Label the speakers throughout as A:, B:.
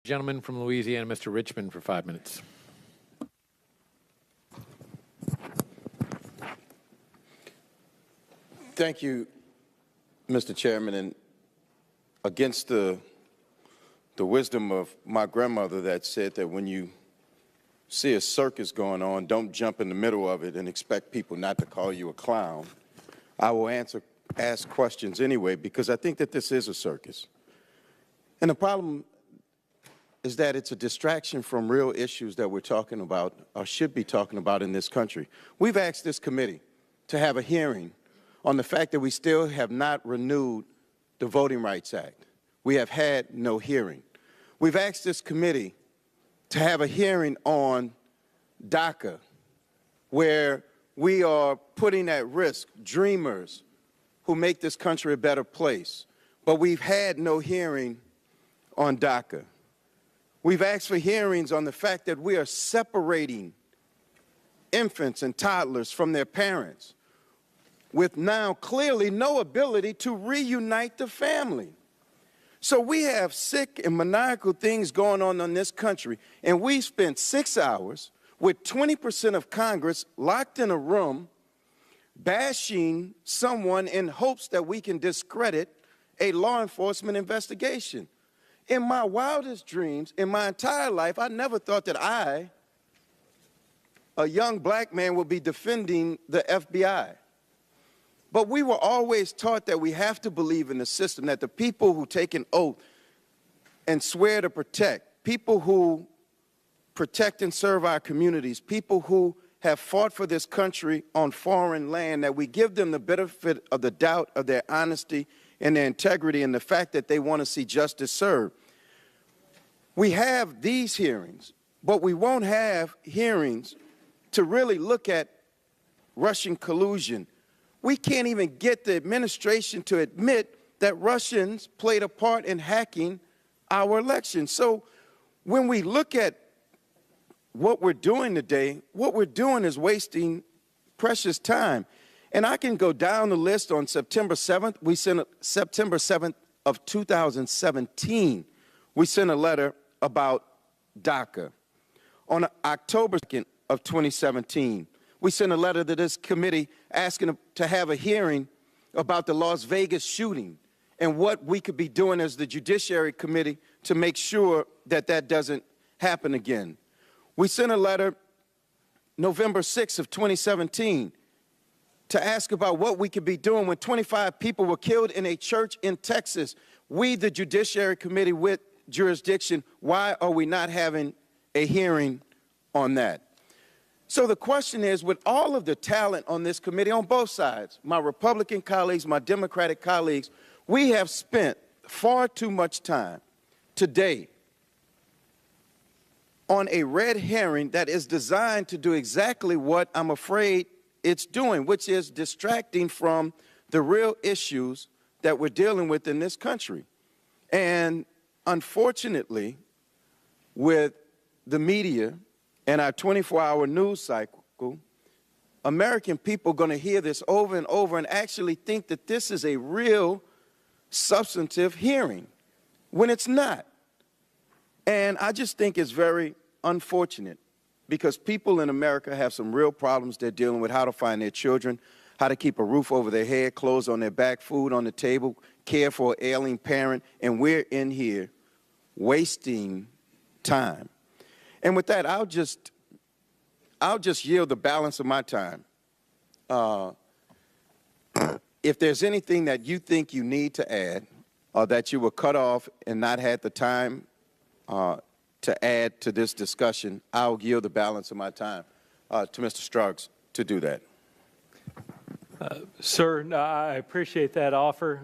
A: Gentleman from Louisiana, Mr. Richmond, for 5 minutes.
B: Thank you, Mr. Chairman. And against the wisdom of my grandmother that said that when you see a circus going on, don't jump in the middle of it and expect people not to call you a clown, I will ask questions anyway, because I think that this is a circus. And the problem is that it's a distraction from real issues that we're talking about or should be talking about in this country. We've asked this committee to have a hearing on the fact that we still have not renewed the Voting Rights Act. We have had no hearing. We've asked this committee to have a hearing on DACA, where we are putting at risk dreamers who make this country a better place. But we've had no hearing on DACA. We've asked for hearings on the fact that we are separating infants and toddlers from their parents with now clearly no ability to reunite the family. So we have sick and maniacal things going on in this country, and we spent 6 hours with 20% of Congress locked in a room bashing someone in hopes that we can discredit a law enforcement investigation. In my wildest dreams, in my entire life, I never thought that I, a young black man, would be defending the FBI. But we were always taught that we have to believe in the system, that the people who take an oath and swear to protect, people who protect and serve our communities, people who have fought for this country on foreign land, that we give them the benefit of the doubt of their honesty and their integrity and the fact that they want to see justice served. We have these hearings, but we won't have hearings to really look at Russian collusion. We can't even get the administration to admit that Russians played a part in hacking our election. So when we look at what we're doing today, what we're doing is wasting precious time. And I can go down the list. On September 7th, September 7th of 2017, we sent a letter about DACA. On October 2nd of 2017, we sent a letter to this committee asking to have a hearing about the Las Vegas shooting and what we could be doing as the Judiciary Committee to make sure that that doesn't happen again. We sent a letter November 6th of 2017 to ask about what we could be doing when 25 people were killed in a church in Texas. We, the Judiciary Committee with jurisdiction, why are we not having a hearing on that? So the question is, with all of the talent on this committee on both sides, my Republican colleagues, my Democratic colleagues, we have spent far too much time today on a red herring that is designed to do exactly what I'm afraid it's doing, which is distracting from the real issues that we're dealing with in this country. And unfortunately, with the media and our 24-hour news cycle, American people are going to hear this over and over and actually think that this is a real substantive hearing when it's not. And I just think it's very unfortunate because people in America have some real problems they're dealing with: how to find their children, how to keep a roof over their head, clothes on their back, food on the table, care for an ailing parent, and we're in here wasting time. And with that, I'll just yield the balance of my time. If there's anything that you think you need to add or that you were cut off and not had the time to add to this discussion, I'll yield the balance of my time to Mr. Strzok to do that.
C: Sir, no, I appreciate that offer.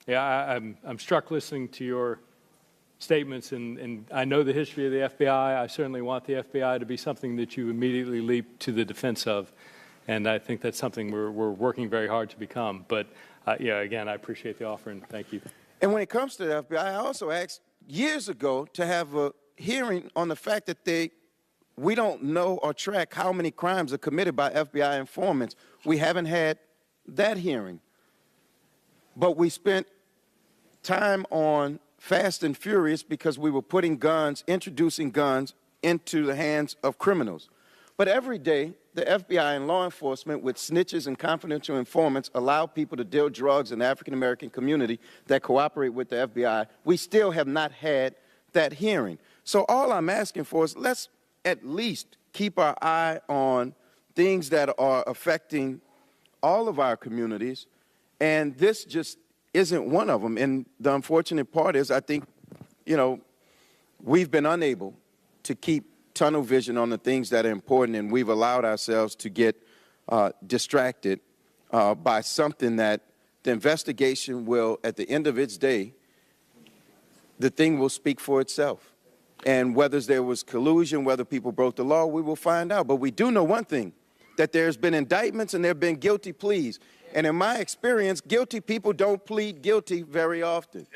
C: I'm struck listening to your statements, and I know the history of the FBI. I certainly want the FBI to be something that you immediately leap to the defense of, and I think that's something we're working very hard to become. But again, I appreciate the offer, and thank you.
B: And when it comes to the FBI, I also asked years ago to have a hearing on the fact that we don't know or track how many crimes are committed by FBI informants. We haven't had that hearing. But we spent time on fast and furious because we were putting guns, introducing guns into the hands of criminals. But every day, the FBI and law enforcement, with snitches and confidential informants, allow people to deal drugs in the African-American community that cooperate with the FBI. We still have not had that hearing. So all I'm asking for is let's at least keep our eye on things that are affecting all of our communities, and this just isn't one of them. And the unfortunate part is I think, you know, we've been unable to keep tunnel vision on the things that are important, and we've allowed ourselves to get distracted by something that the investigation will, at the end of its day, the thing will speak for itself. And whether there was collusion, whether people broke the law, we will find out. But we do know one thing, that there's been indictments and there have been guilty pleas. And in my experience, guilty people don't plead guilty very often.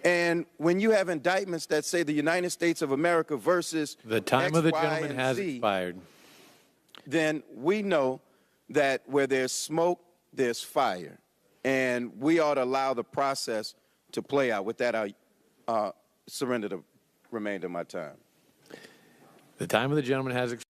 B: And when you have indictments that say the United States of America versus
A: The time
B: X,
A: of the
B: Y,
A: gentleman
B: and
A: has
B: Z,
A: expired.
B: then we know that where there's smoke, there's fire. And we ought to allow the process to play out. With that, I surrender the remainder of my time.
A: The time of the gentleman has expired.